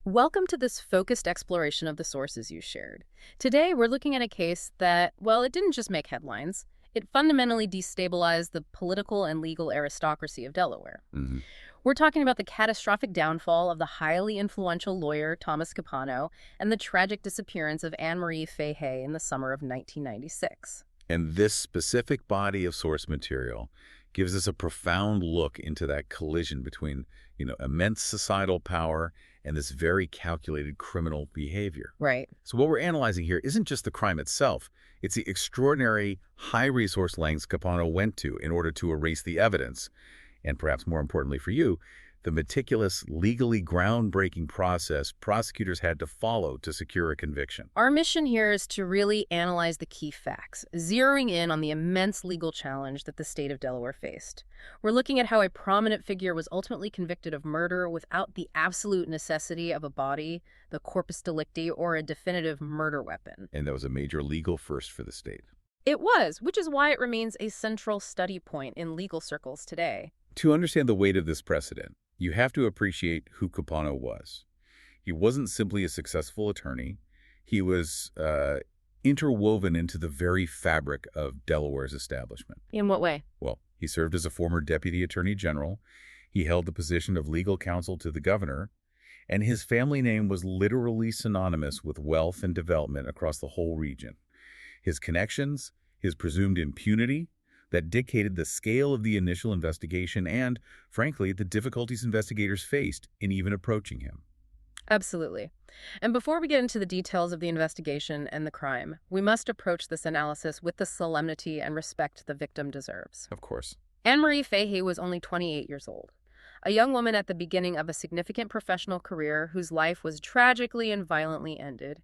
Welcome to this focused exploration of the sources you shared. Today, we're looking at a case that, well, it didn't just make headlines. It fundamentally destabilized the political and legal aristocracy of Delaware. hmm We're talking about the catastrophic downfall of the highly influential lawyer Thomas Capano and the tragic disappearance of Anne Marie Fahey in the summer of 1996. And this specific body of source material gives us a profound look into that collision between, immense societal power and this very calculated criminal behavior. Right. So what we're analyzing here isn't just the crime itself, it's the extraordinary high-resource lengths Capano went to in order to erase the evidence, and perhaps more importantly for you, the meticulous, legally groundbreaking process prosecutors had to follow to secure a conviction. Our mission here is to really analyze the key facts, zeroing in on the immense legal challenge that the state of Delaware faced. We're looking at how a prominent figure was ultimately convicted of murder without the absolute necessity of a body, the corpus delicti, or a definitive murder weapon. And that was a major legal first for the state. It was, which is why it remains a central study point in legal circles today. To understand the weight of this precedent, you have to appreciate who Capano was. He wasn't simply a successful attorney. He was interwoven into the very fabric of Delaware's establishment. In what way? Well, he served as a former deputy attorney general. He held the position of legal counsel to the governor, and his family name was literally synonymous with wealth and development across the whole region. His connections, his presumed impunity, that dictated the scale of the initial investigation and, frankly, the difficulties investigators faced in even approaching him. Absolutely. And before we get into the details of the investigation and the crime, we must approach this analysis with the solemnity and respect the victim deserves. Of course. Anne Marie Fahey was only 28 years old, a young woman at the beginning of a significant professional career whose life was tragically and violently ended.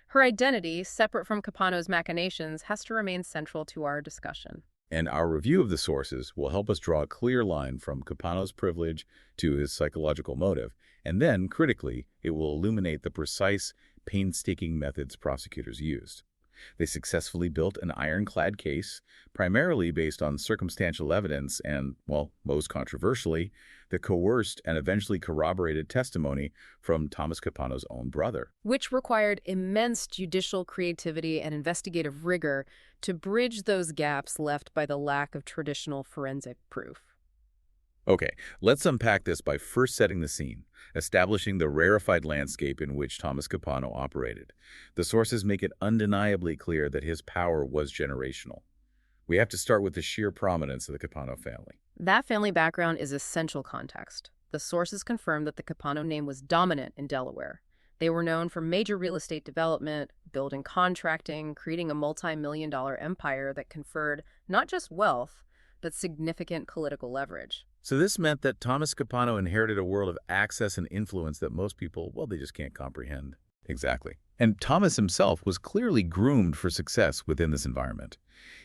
Her identity, separate from Capano's machinations, has to remain central to our discussion. And our review of the sources will help us draw a clear line from Capano's privilege to his psychological motive, and then, critically, it will illuminate the precise, painstaking methods prosecutors used. They successfully built an ironclad case, primarily based on circumstantial evidence and, well, most controversially, the coerced and eventually corroborated testimony from Thomas Capano's own brother. Which required immense judicial creativity and investigative rigor to bridge those gaps left by the lack of traditional forensic proof. Okay, let's unpack this by first setting the scene, establishing the rarefied landscape in which Thomas Capano operated. The sources make it undeniably clear that his power was generational. We have to start with the sheer prominence of the Capano family. That family background is essential context. The sources confirm that the Capano name was dominant in Delaware. They were known for major real estate development, building contracting, creating a multi-million-dollar empire that conferred not just wealth, but significant political leverage. So this meant that Thomas Capano inherited a world of access and influence that most people, well, they just can't comprehend. Exactly. And Thomas himself was clearly groomed for success within this environment.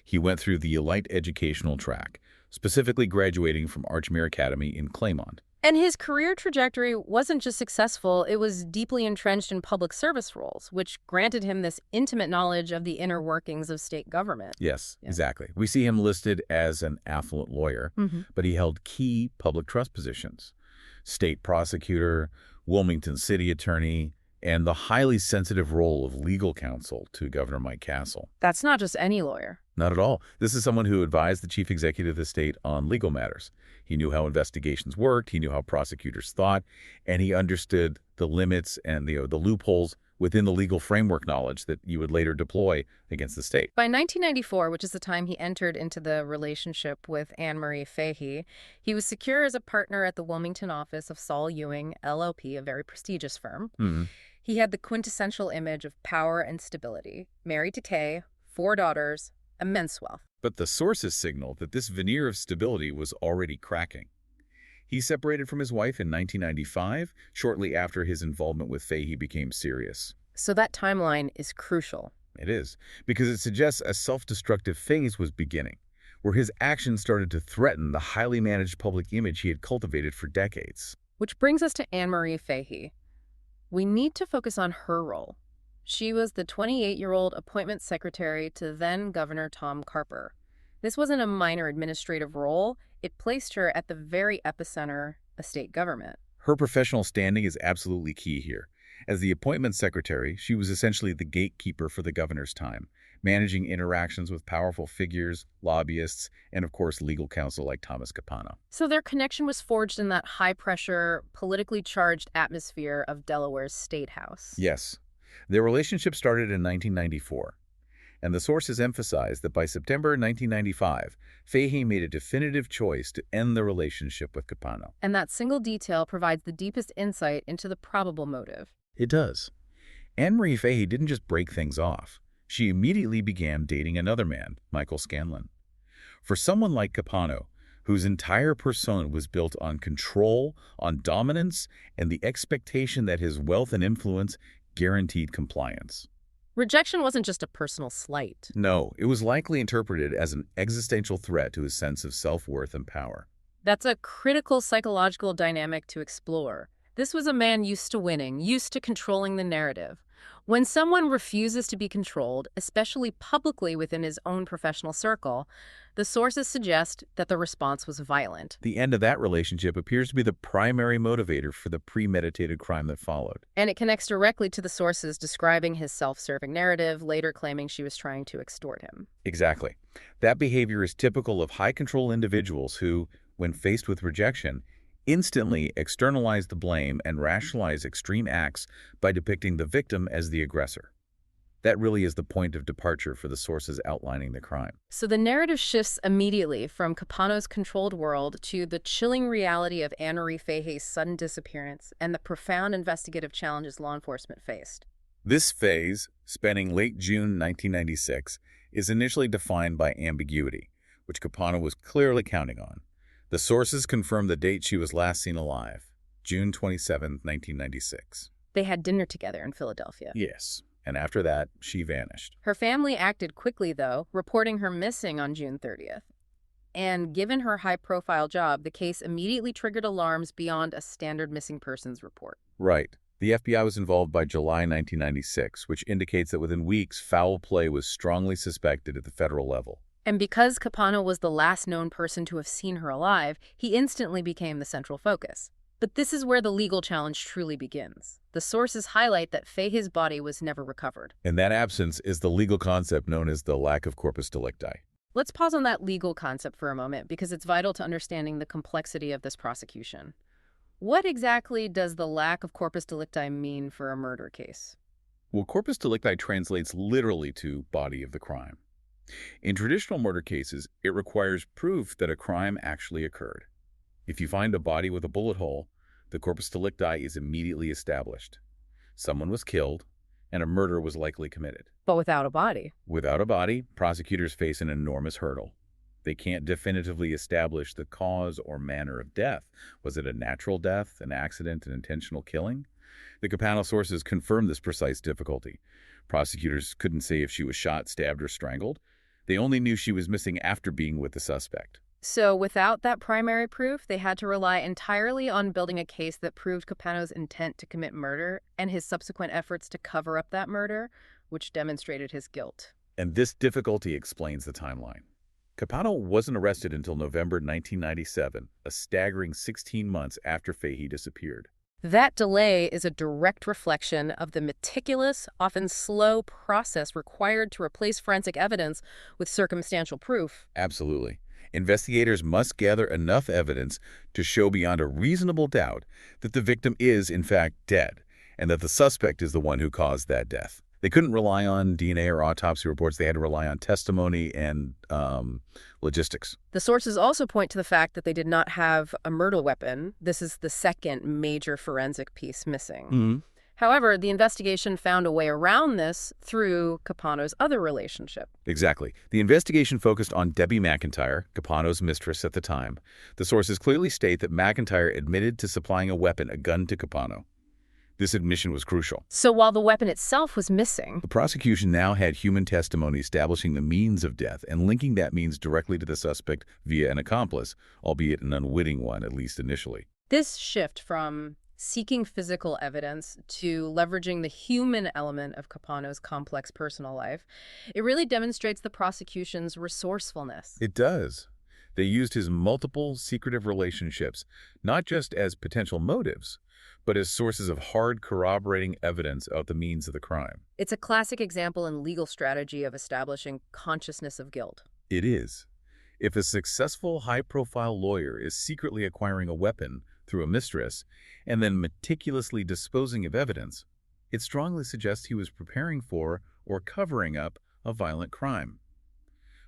He went through the elite educational track, specifically graduating from Archmere Academy in Claymont. And his career trajectory wasn't just successful, it was deeply entrenched in public service roles, which granted him this intimate knowledge of the inner workings of state government. Yes, Yeah. exactly. We see him listed as an affluent lawyer, Mhm. but he held key public trust positions: state prosecutor, Wilmington city attorney, and the highly sensitive role of legal counsel to Governor Mike Castle. That's not just any lawyer. Not at all. This is someone who advised the chief executive of the state on legal matters. He knew how investigations worked, he knew how prosecutors thought, and he understood the limits and the loopholes within the legal framework knowledge that you would later deploy against the state. By 1994, which is the time he entered into the relationship with Anne Marie Fahey, he was secure as a partner at the Wilmington office of Saul Ewing, LLP, a very prestigious firm. Hmm. He had the quintessential image of power and stability, married to Kay, 4 daughters, immense wealth. But the sources signal that this veneer of stability was already cracking. He separated from his wife in 1995, shortly after his involvement with Fahey became serious. So that timeline is crucial. It is, because it suggests a self-destructive phase was beginning, where his actions started to threaten the highly managed public image he had cultivated for decades. Which brings us to Anne Marie Fahey. We need to focus on her role. She was the 28-year-old appointment secretary to then-Governor Tom Carper. This wasn't a minor administrative role. It placed her at the very epicenter of state government. Her professional standing is absolutely key here. As the appointment secretary, she was essentially the gatekeeper for the governor's time, managing interactions with powerful figures, lobbyists, and of course legal counsel like Thomas Capano. So their connection was forged in that high-pressure, politically charged atmosphere of Delaware's state house. Yes, their relationship started in 1994, and the sources emphasize that by September 1995, Fahey made a definitive choice to end the relationship with Capano. And that single detail provides the deepest insight into the probable motive. It does. Anne Marie Fahey didn't just break things off. She immediately began dating another man, Michael Scanlon. For someone like Capano, whose entire persona was built on control, on dominance, and the expectation that his wealth and influence guaranteed compliance. Rejection wasn't just a personal slight. No, it was likely interpreted as an existential threat to his sense of self-worth and power. That's a critical psychological dynamic to explore. This was a man used to winning, used to controlling the narrative. When someone refuses to be controlled, especially publicly within his own professional circle, the sources suggest that the response was violent. The end of that relationship appears to be the primary motivator for the premeditated crime that followed. And it connects directly to the sources describing his self-serving narrative, later claiming she was trying to extort him. Exactly. That behavior is typical of high-control individuals who, when faced with rejection, instantly externalize the blame and rationalize extreme acts by depicting the victim as the aggressor. That really is the point of departure for the sources outlining the crime. So the narrative shifts immediately from Capano's controlled world to the chilling reality of Anne Marie Fahey's sudden disappearance and the profound investigative challenges law enforcement faced. This phase, spanning late June 1996, is initially defined by ambiguity, which Capano was clearly counting on. The sources confirm the date she was last seen alive, June 27, 1996. They had dinner together in Philadelphia. Yes, and after that, she vanished. Her family acted quickly, though, reporting her missing on June 30th. And given her high-profile job, the case immediately triggered alarms beyond a standard missing persons report. Right. The FBI was involved by July 1996, which indicates that within weeks, foul play was strongly suspected at the federal level. And because Capano was the last known person to have seen her alive, he instantly became the central focus. But this is where the legal challenge truly begins. The sources highlight that Fahey's body was never recovered. And that absence is the legal concept known as the lack of corpus delicti. Let's pause on that legal concept for a moment because it's vital to understanding the complexity of this prosecution. What exactly does the lack of corpus delicti mean for a murder case? Well, corpus delicti translates literally to body of the crime. In traditional murder cases, it requires proof that a crime actually occurred. If you find a body with a bullet hole, the corpus delicti is immediately established. Someone was killed, and a murder was likely committed. But without a body. Without a body, prosecutors face an enormous hurdle. They can't definitively establish the cause or manner of death. Was it a natural death, an accident, an intentional killing? The Capano sources confirm this precise difficulty. Prosecutors couldn't say if she was shot, stabbed, or strangled. They only knew she was missing after being with the suspect. So without that primary proof, they had to rely entirely on building a case that proved Capano's intent to commit murder and his subsequent efforts to cover up that murder, which demonstrated his guilt. And this difficulty explains the timeline. Capano wasn't arrested until November 1997, a staggering 16 months after Fahey disappeared. That delay is a direct reflection of the meticulous, often slow process required to replace forensic evidence with circumstantial proof. Absolutely. Investigators must gather enough evidence to show beyond a reasonable doubt that the victim is, in fact, dead, and that the suspect is the one who caused that death. They couldn't rely on DNA or autopsy reports. They had to rely on testimony and logistics. The sources also point to the fact that they did not have a murder weapon. This is the second major forensic piece missing. Mm-hmm. However, the investigation found a way around this through Capano's other relationship. Exactly. The investigation focused on Debbie McIntyre, Capano's mistress at the time. The sources clearly state that McIntyre admitted to supplying a weapon, a gun, to Capano. This admission was crucial. So while the weapon itself was missing, The prosecution now had human testimony establishing the means of death and linking that means directly to the suspect via an accomplice, albeit an unwitting one, at least initially. this shift from seeking physical evidence to leveraging the human element of Capano's complex personal life, it really demonstrates the prosecution's resourcefulness. It does. They used his multiple secretive relationships not just as potential motives, but as sources of hard corroborating evidence of the means of the crime. It's a classic example in legal strategy of establishing consciousness of guilt. It is. If a successful high-profile lawyer is secretly acquiring a weapon through a mistress and then meticulously disposing of evidence, it strongly suggests he was preparing for or covering up a violent crime.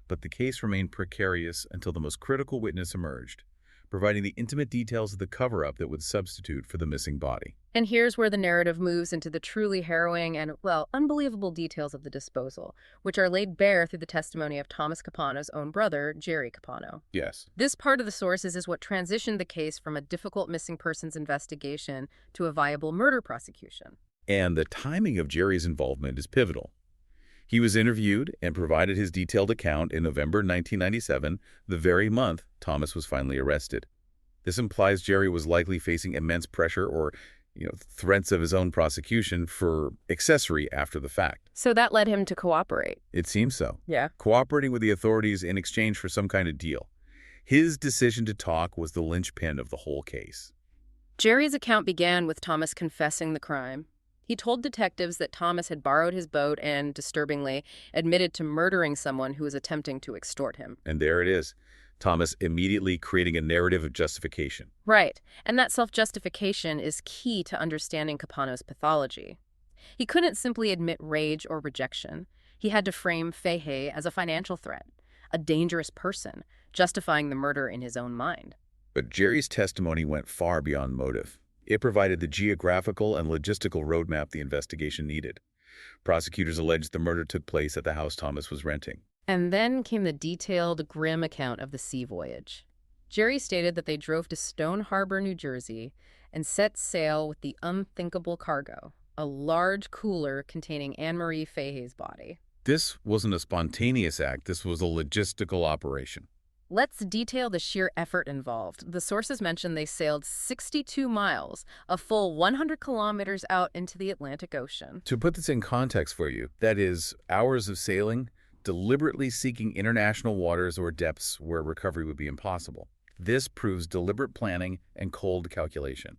But the case remained precarious until the most critical witness emerged, providing the intimate details of the cover-up that would substitute for the missing body. And here's where the narrative moves into the truly harrowing and, well, unbelievable details of the disposal, which are laid bare through the testimony of Thomas Capano's own brother, Jerry Capano. Yes. This part of the sources is what transitioned the case from a difficult missing persons investigation to a viable murder prosecution. And the timing of Jerry's involvement is pivotal. He was interviewed and provided his detailed account in November 1997, the very month Thomas was finally arrested. This implies Jerry was likely facing immense pressure or, threats of his own prosecution for accessory after the fact. So that led him to cooperate. It seems so. Yeah. Cooperating with the authorities in exchange for some kind of deal. His decision to talk was the linchpin of the whole case. Jerry's account began with Thomas confessing the crime. He told detectives that Thomas had borrowed his boat and, disturbingly, admitted to murdering someone who was attempting to extort him. And there it is. Thomas immediately creating a narrative of justification. Right, and that self-justification is key to understanding Capano's pathology. He couldn't simply admit rage or rejection. He had to frame Fahey as a financial threat, a dangerous person, justifying the murder in his own mind. But Jerry's testimony went far beyond motive. It provided the geographical and logistical roadmap the investigation needed. Prosecutors alleged the murder took place at the house Thomas was renting. And then came the detailed, grim account of the sea voyage. Jerry stated that they drove to Stone Harbor, New Jersey, and set sail with the unthinkable cargo, a large cooler containing Anne Marie Fahey's body. This wasn't a spontaneous act. This was a logistical operation. Let's detail the sheer effort involved. The sources mention they sailed 62 miles, a full 100 kilometers out into the Atlantic Ocean. To put this in context for you, that is hours of sailing, deliberately seeking international waters or depths where recovery would be impossible. This proves deliberate planning and cold calculation.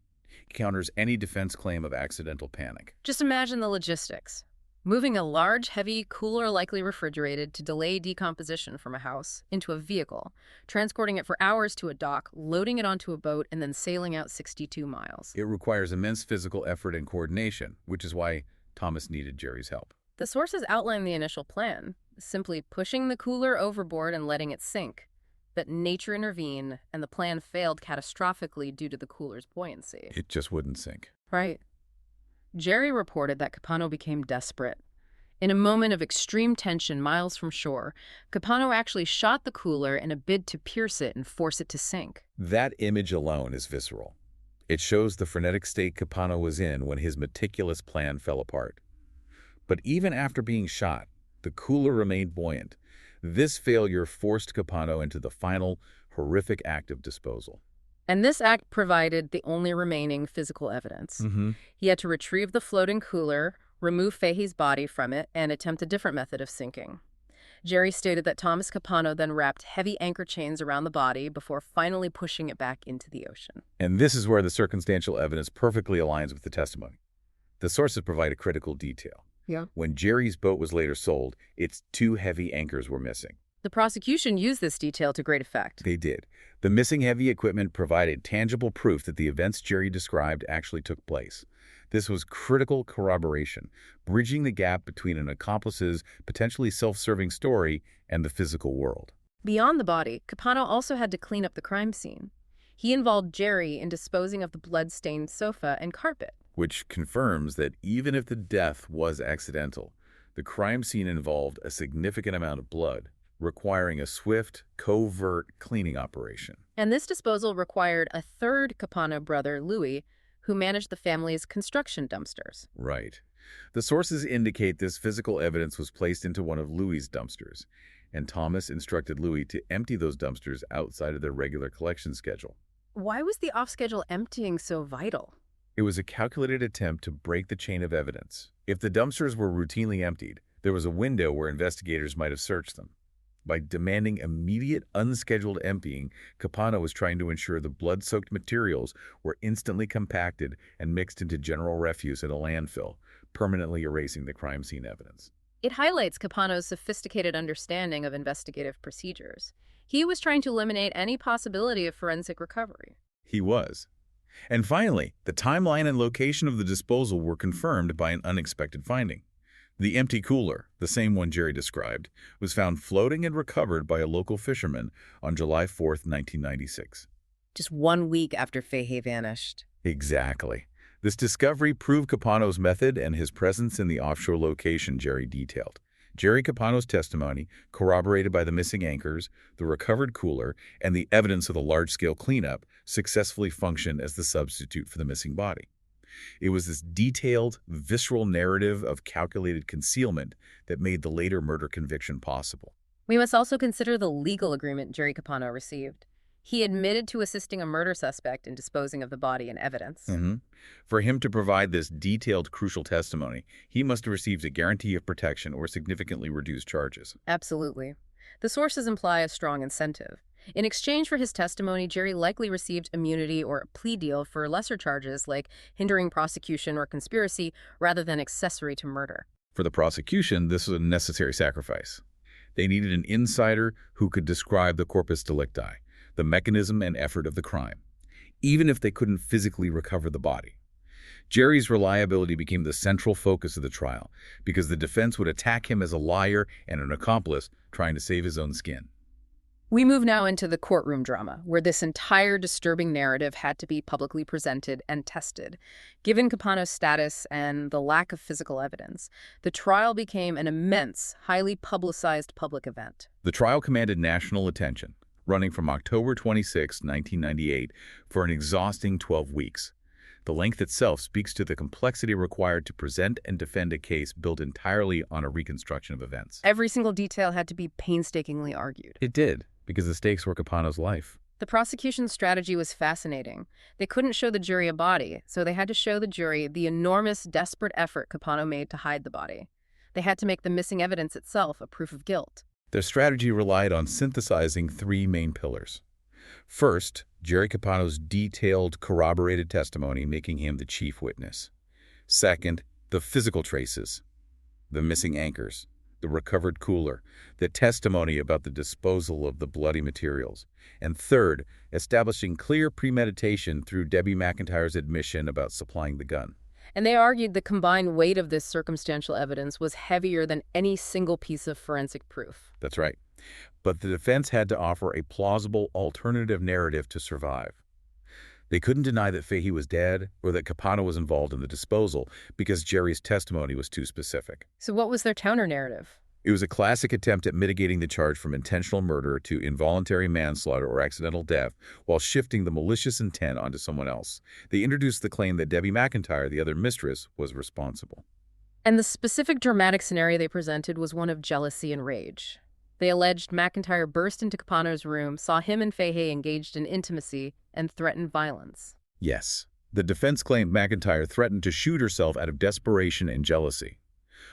It counters any defense claim of accidental panic. Just imagine the logistics. Moving a large, heavy cooler, likely refrigerated, to delay decomposition from a house into a vehicle, transporting it for hours to a dock, loading it onto a boat, and then sailing out 62 miles. It requires immense physical effort and coordination, which is why Thomas needed Jerry's help. The sources outline the initial plan, simply pushing the cooler overboard and letting it sink. But nature intervened, and the plan failed catastrophically due to the cooler's buoyancy. It just wouldn't sink. Right. Jerry reported that Capano became desperate. In a moment of extreme tension miles from shore, Capano actually shot the cooler in a bid to pierce it and force it to sink. That image alone is visceral. It shows the frenetic state Capano was in when his meticulous plan fell apart. But even after being shot, the cooler remained buoyant. This failure forced Capano into the final, horrific act of disposal. And this act provided the only remaining physical evidence. He had to retrieve the floating cooler, remove Fahey's body from it, and attempt a different method of sinking. Jerry stated that Thomas Capano then wrapped heavy anchor chains around the body before finally pushing it back into the ocean. And this is where the circumstantial evidence perfectly aligns with the testimony. The sources provide a critical detail. Yeah. When Jerry's boat was later sold, its 2 heavy anchors were missing. The prosecution used this detail to great effect. They did. The missing heavy equipment provided tangible proof that the events Jerry described actually took place. This was critical corroboration, bridging the gap between an accomplice's potentially self-serving story and the physical world. Beyond the body, Capano also had to clean up the crime scene. He involved Jerry in disposing of the blood-stained sofa and carpet. Which confirms that even if the death was accidental, the crime scene involved a significant amount of blood, requiring a swift, covert cleaning operation. And this disposal required a third Capano brother, Louis, who managed the family's construction dumpsters. Right. The sources indicate this physical evidence was placed into one of Louis's dumpsters, and Thomas instructed Louis to empty those dumpsters outside of their regular collection schedule. Why was the off-schedule emptying so vital? It was a calculated attempt to break the chain of evidence. If the dumpsters were routinely emptied, there was a window where investigators might have searched them. By demanding immediate, unscheduled emptying, Capano was trying to ensure the blood-soaked materials were instantly compacted and mixed into general refuse at a landfill, permanently erasing the crime scene evidence. It highlights Capano's sophisticated understanding of investigative procedures. He was trying to eliminate any possibility of forensic recovery. He was. And finally, the timeline and location of the disposal were confirmed by an unexpected finding. The empty cooler, the same one Jerry described, was found floating and recovered by a local fisherman on July 4, 1996. Just 1 week after Fahey vanished. Exactly. This discovery proved Capano's method and his presence in the offshore location Jerry detailed. Jerry Capano's testimony, corroborated by the missing anchors, the recovered cooler, and the evidence of the large-scale cleanup, successfully functioned as the substitute for the missing body. It was this detailed, visceral narrative of calculated concealment that made the later murder conviction possible. We must also consider the legal agreement Jerry Capano received. He admitted to assisting a murder suspect in disposing of the body and evidence. For him to provide this detailed, crucial testimony, he must have received a guarantee of protection or significantly reduced charges. Absolutely. The sources imply a strong incentive. In exchange for his testimony, Jerry likely received immunity or a plea deal for lesser charges like hindering prosecution or conspiracy rather than accessory to murder. For the prosecution, this was a necessary sacrifice. They needed an insider who could describe the corpus delicti, the mechanism and effort of the crime, even if they couldn't physically recover the body. Jerry's reliability became the central focus of the trial because the defense would attack him as a liar and an accomplice trying to save his own skin. We move now into the courtroom drama, where this entire disturbing narrative had to be publicly presented and tested. Given Capano's status and the lack of physical evidence, the trial became an immense, highly publicized public event. The trial commanded national attention, running from October 26, 1998, for an exhausting 12 weeks. The length itself speaks to the complexity required to present and defend a case built entirely on a reconstruction of events. Every single detail had to be painstakingly argued. It did, because the stakes were Capano's life. The prosecution's strategy was fascinating. They couldn't show the jury a body, so they had to show the jury the enormous, desperate effort Capano made to hide the body. They had to make the missing evidence itself a proof of guilt. Their strategy relied on synthesizing three main pillars. First, Jerry Capano's detailed, corroborated testimony, making him the chief witness. Second, the physical traces, the missing anchors, the recovered cooler, the testimony about the disposal of the bloody materials. And third, establishing clear premeditation through Debbie McIntyre's admission about supplying the gun. And they argued the combined weight of this circumstantial evidence was heavier than any single piece of forensic proof. That's right. But the defense had to offer a plausible alternative narrative to survive. They couldn't deny that Fahey was dead or that Capano was involved in the disposal because Jerry's testimony was too specific. So what was their counter-narrative? It was a classic attempt at mitigating the charge from intentional murder to involuntary manslaughter or accidental death while shifting the malicious intent onto someone else. They introduced the claim that Debbie McIntyre, the other mistress, was responsible. And the specific dramatic scenario they presented was one of jealousy and rage. They alleged McIntyre burst into Capano's room, saw him and Fahey engaged in intimacy, and threatened violence. Yes. The defense claimed McIntyre threatened to shoot herself out of desperation and jealousy.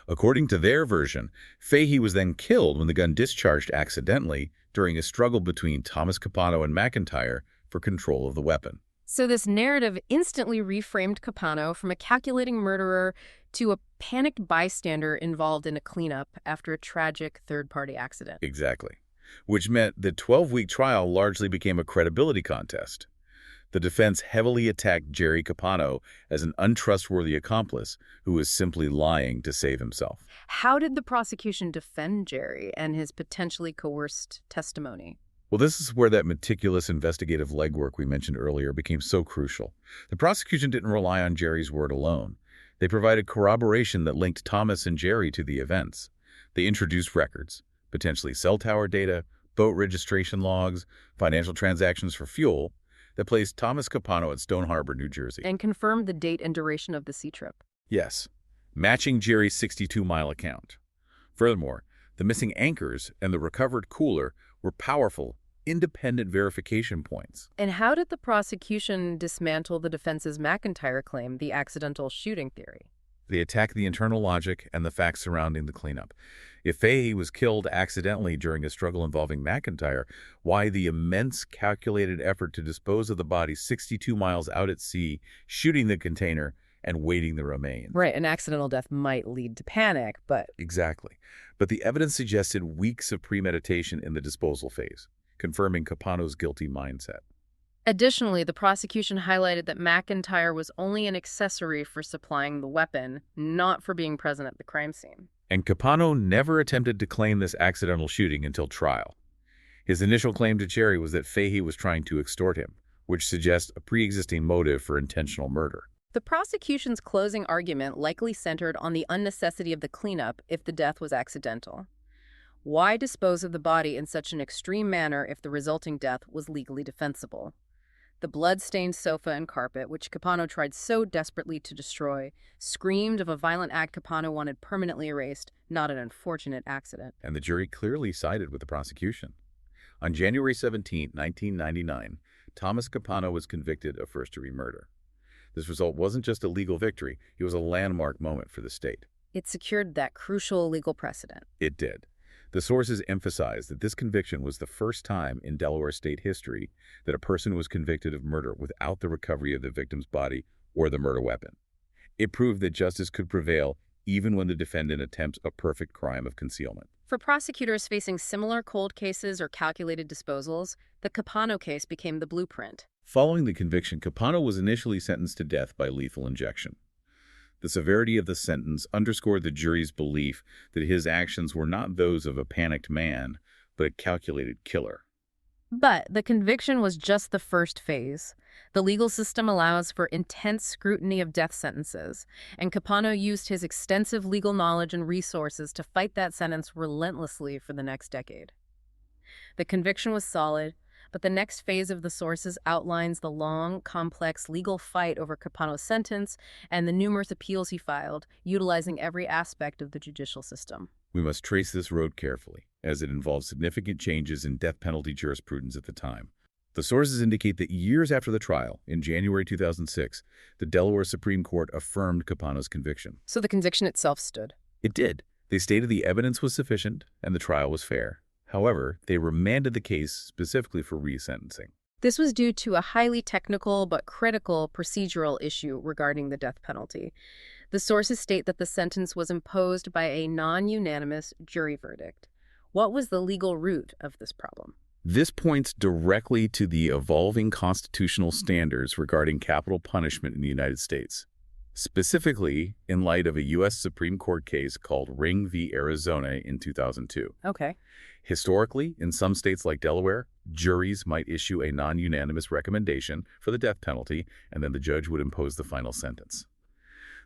According to their version, Fahey was then killed when the gun discharged accidentally during a struggle between Thomas Capano and McIntyre for control of the weapon. So this narrative instantly reframed Capano from a calculating murderer to a panicked bystander involved in a cleanup after a tragic third-party accident. Exactly. Which meant the 12-week trial largely became a credibility contest. The defense heavily attacked Jerry Capano as an untrustworthy accomplice who was simply lying to save himself. How did the prosecution defend Jerry and his potentially coerced testimony? Well, this is where that meticulous investigative legwork we mentioned earlier became so crucial. The prosecution didn't rely on Jerry's word alone. They provided corroboration that linked Thomas and Jerry to the events. They introduced records, potentially cell tower data, boat registration logs, financial transactions for fuel, that placed Thomas Capano at Stone Harbor, New Jersey. And confirmed the date and duration of the sea trip. Yes, matching Jerry's 62-mile account. Furthermore, the missing anchors and the recovered cooler were powerful, independent verification points. And how did the prosecution dismantle the defense's McIntyre claim, the accidental shooting theory? They attack the internal logic and the facts surrounding the cleanup. If Fahey was killed accidentally during a struggle involving McIntyre, why the immense calculated effort to dispose of the body 62 miles out at sea, shooting the container, and weighting the remains? Right, an accidental death might lead to panic, but Exactly. But the evidence suggested weeks of premeditation in the disposal phase, confirming Capano's guilty mindset. additionally, the prosecution highlighted that McIntyre was only an accessory for supplying the weapon, not for being present at the crime scene. And Capano never attempted to claim this accidental shooting until trial. His initial claim to Cherry was that Fahey was trying to extort him, which suggests a pre-existing motive for intentional murder. The prosecution's closing argument likely centered on the unnecessity of the cleanup if the death was accidental. Why dispose of the body in such an extreme manner if the resulting death was legally defensible? The blood-stained sofa and carpet, which Capano tried so desperately to destroy, screamed of a violent act Capano wanted permanently erased, not an unfortunate accident. And the jury clearly sided with the prosecution. On January 17, 1999, Thomas Capano was convicted of first-degree murder. This result wasn't just a legal victory, it was a landmark moment for the state. It secured that crucial legal precedent. It did. The sources emphasized that this conviction was the first time in Delaware state history that a person was convicted of murder without the recovery of the victim's body or the murder weapon. It proved that justice could prevail even when the defendant attempts a perfect crime of concealment. For prosecutors facing similar cold cases or calculated disposals, the Capano case became the blueprint. Following the conviction, Capano was initially sentenced to death by lethal injection. The severity of the sentence underscored the jury's belief that his actions were not those of a panicked man, but a calculated killer. But the conviction was just the first phase. The legal system allows for intense scrutiny of death sentences, and Capano used his extensive legal knowledge and resources to fight that sentence relentlessly for the next decade. The conviction was solid, but the next phase of the sources outlines the long, complex legal fight over Capano's sentence and the numerous appeals he filed, utilizing every aspect of the judicial system. We must trace this road carefully, as it involves significant changes in death penalty jurisprudence at the time. The sources indicate that years after the trial, in January 2006, the Delaware Supreme Court affirmed Capano's conviction. So the conviction itself stood. It did. They stated the evidence was sufficient and the trial was fair. However, they remanded the case specifically for resentencing. This was due to a highly technical but critical procedural issue regarding the death penalty. The sources state that the sentence was imposed by a non-unanimous jury verdict. What was the legal root of this problem? This points directly to the evolving constitutional standards regarding capital punishment in the United States, specifically in light of a U.S. Supreme Court case called Ring v. Arizona in 2002. Okay. Historically, in some states like Delaware, juries might issue a non-unanimous recommendation for the death penalty, and then the judge would impose the final sentence.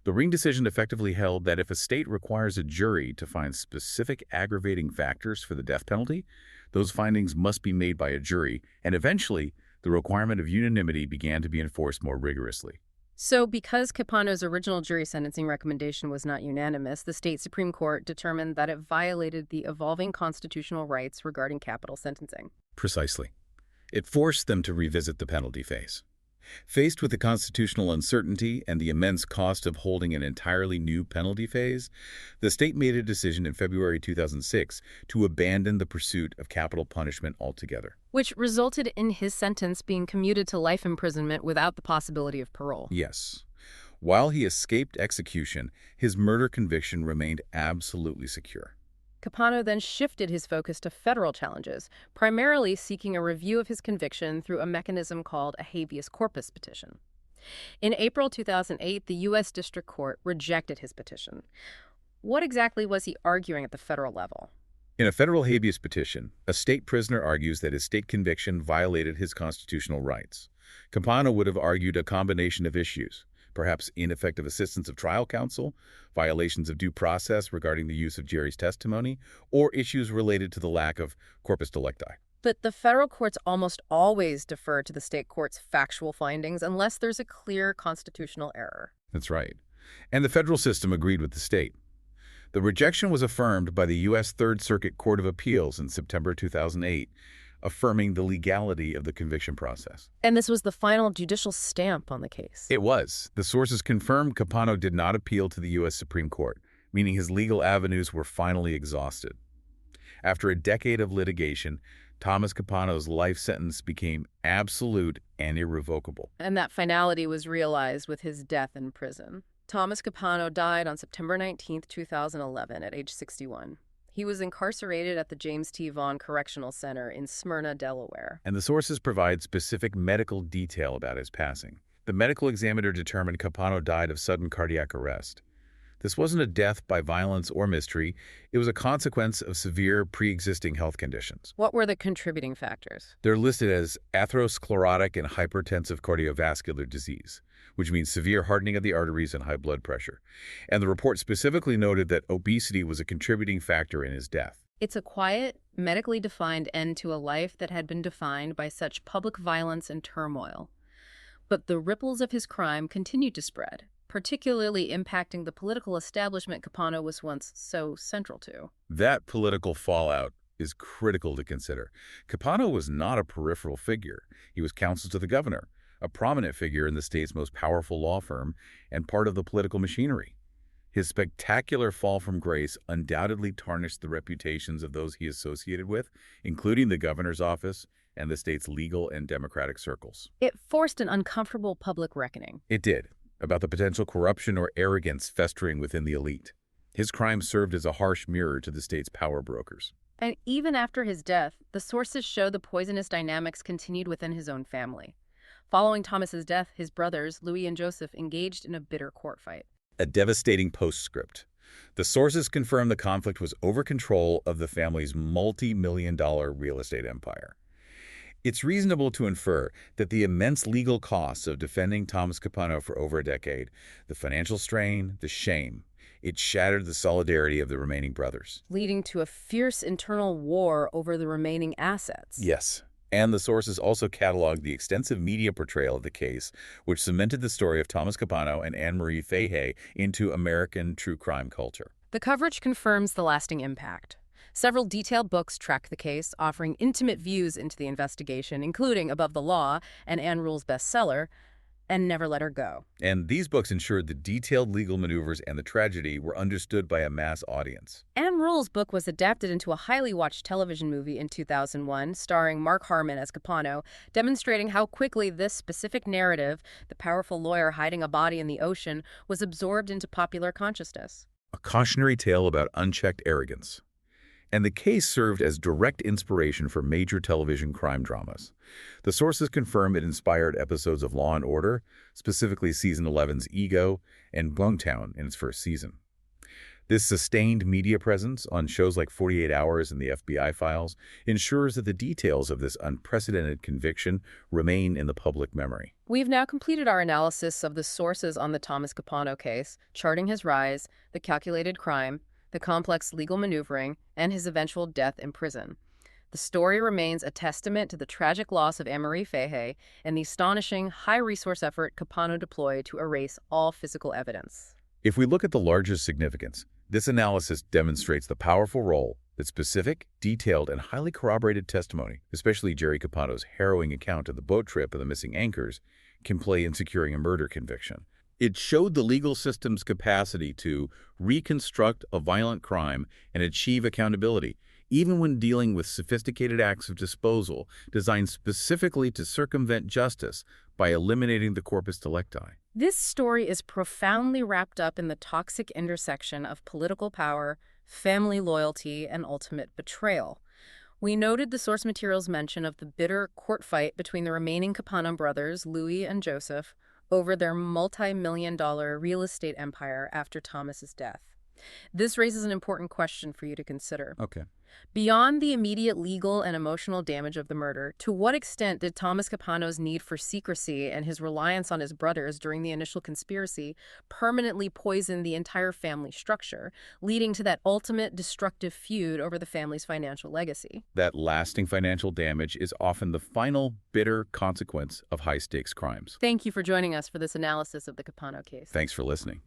The Ring decision effectively held that if a state requires a jury to find specific aggravating factors for the death penalty, those findings must be made by a jury, and eventually, the requirement of unanimity began to be enforced more rigorously. So because Capano's original jury sentencing recommendation was not unanimous, the state Supreme Court determined that it violated the evolving constitutional rights regarding capital sentencing. Precisely. It forced them to revisit the penalty phase. Faced with the constitutional uncertainty and the immense cost of holding an entirely new penalty phase, the state made a decision in February 2006 to abandon the pursuit of capital punishment altogether. Which resulted in his sentence being commuted to life imprisonment without the possibility of parole. Yes. While he escaped execution, his murder conviction remained absolutely secure. Capano then shifted his focus to federal challenges, primarily seeking a review of his conviction through a mechanism called a habeas corpus petition. In April 2008, the U.S. District Court rejected his petition. What exactly was he arguing at the federal level? In a federal habeas petition, a state prisoner argues that his state conviction violated his constitutional rights. Capano would have argued a combination of issues, perhaps ineffective assistance of trial counsel, violations of due process regarding the use of Jerry's testimony, or issues related to the lack of corpus delicti. But the federal courts almost always defer to the state court's factual findings unless there's a clear constitutional error. That's right. And the federal system agreed with the state. The rejection was affirmed by the U.S. Third Circuit Court of Appeals in September 2008, affirming the legality of the conviction process. And this was the final judicial stamp on the case. It was. The sources confirmed Capano did not appeal to the U.S. Supreme Court, meaning his legal avenues were finally exhausted. After a decade of litigation, Thomas Capano's life sentence became absolute and irrevocable. And that finality was realized with his death in prison. Thomas Capano died on September 19, 2011, at age 61. He was incarcerated at the James T. Vaughn Correctional Center in Smyrna, Delaware. And the sources provide specific medical detail about his passing. The medical examiner determined Capano died of sudden cardiac arrest. This wasn't a death by violence or mystery. It was a consequence of severe pre-existing health conditions. What were the contributing factors? They're listed as atherosclerotic and hypertensive cardiovascular disease, which means severe hardening of the arteries and high blood pressure. And the report specifically noted that obesity was a contributing factor in his death. It's a quiet, medically defined end to a life that had been defined by such public violence and turmoil. But the ripples of his crime continued to spread, particularly impacting the political establishment Capano was once so central to. That political fallout is critical to consider. Capano was not a peripheral figure. He was counsel to the governor, a prominent figure in the state's most powerful law firm, and part of the political machinery. His spectacular fall from grace undoubtedly tarnished the reputations of those he associated with, including the governor's office and the state's legal and democratic circles. It forced an uncomfortable public reckoning. It did, about the potential corruption or arrogance festering within the elite. His crime served as a harsh mirror to the state's power brokers. And even after his death, the sources show the poisonous dynamics continued within his own family. Following Thomas's death, his brothers, Louis and Joseph, engaged in a bitter court fight. A devastating postscript. The sources confirm the conflict was over control of the family's multi-million-dollar real estate empire. It's reasonable to infer that the immense legal costs of defending Thomas Capano for over a decade, the financial strain, the shame, it shattered the solidarity of the remaining brothers. Leading to a fierce internal war over the remaining assets. Yes. And the sources also cataloged the extensive media portrayal of the case, which cemented the story of Thomas Capano and Anne Marie Fahey into American true crime culture. The coverage confirms the lasting impact. Several detailed books track the case, offering intimate views into the investigation, including Above the Law and Anne Rule's bestseller, And Never Let Her Go. And these books ensured the detailed legal maneuvers and the tragedy were understood by a mass audience. Anne Rule's book was adapted into a highly watched television movie in 2001, starring Mark Harmon as Capano, demonstrating how quickly this specific narrative, the powerful lawyer hiding a body in the ocean, was absorbed into popular consciousness. A cautionary tale about unchecked arrogance. And the case served as direct inspiration for major television crime dramas. The sources confirm it inspired episodes of Law & Order, specifically Season 11's Ego and Bungtown in its first season. This sustained media presence on shows like 48 Hours and the FBI Files ensures that the details of this unprecedented conviction remain in the public memory. We've now completed our analysis of the sources on the Thomas Capano case, charting his rise, the calculated crime, the complex legal maneuvering, and his eventual death in prison. The story remains a testament to the tragic loss of Anne Marie Fahey and the astonishing, high-resource effort Capano deployed to erase all physical evidence. If we look at the larger significance, this analysis demonstrates the powerful role that specific, detailed, and highly corroborated testimony, especially Jerry Capano's harrowing account of the boat trip and the missing anchors, can play in securing a murder conviction. It showed the legal system's capacity to reconstruct a violent crime and achieve accountability, even when dealing with sophisticated acts of disposal designed specifically to circumvent justice by eliminating the corpus delicti. This story is profoundly wrapped up in the toxic intersection of political power, family loyalty, and ultimate betrayal. We noted the source material's mention of the bitter court fight between the remaining Capano brothers, Louis and Joseph, over their multi-million-dollar real estate empire after Thomas's death. This raises an important question for you to consider. Okay. Beyond the immediate legal and emotional damage of the murder, to what extent did Thomas Capano's need for secrecy and his reliance on his brothers during the initial conspiracy permanently poison the entire family structure, leading to that ultimate destructive feud over the family's financial legacy? That lasting financial damage is often the final bitter consequence of high-stakes crimes. Thank you for joining us for this analysis of the Capano case. Thanks for listening.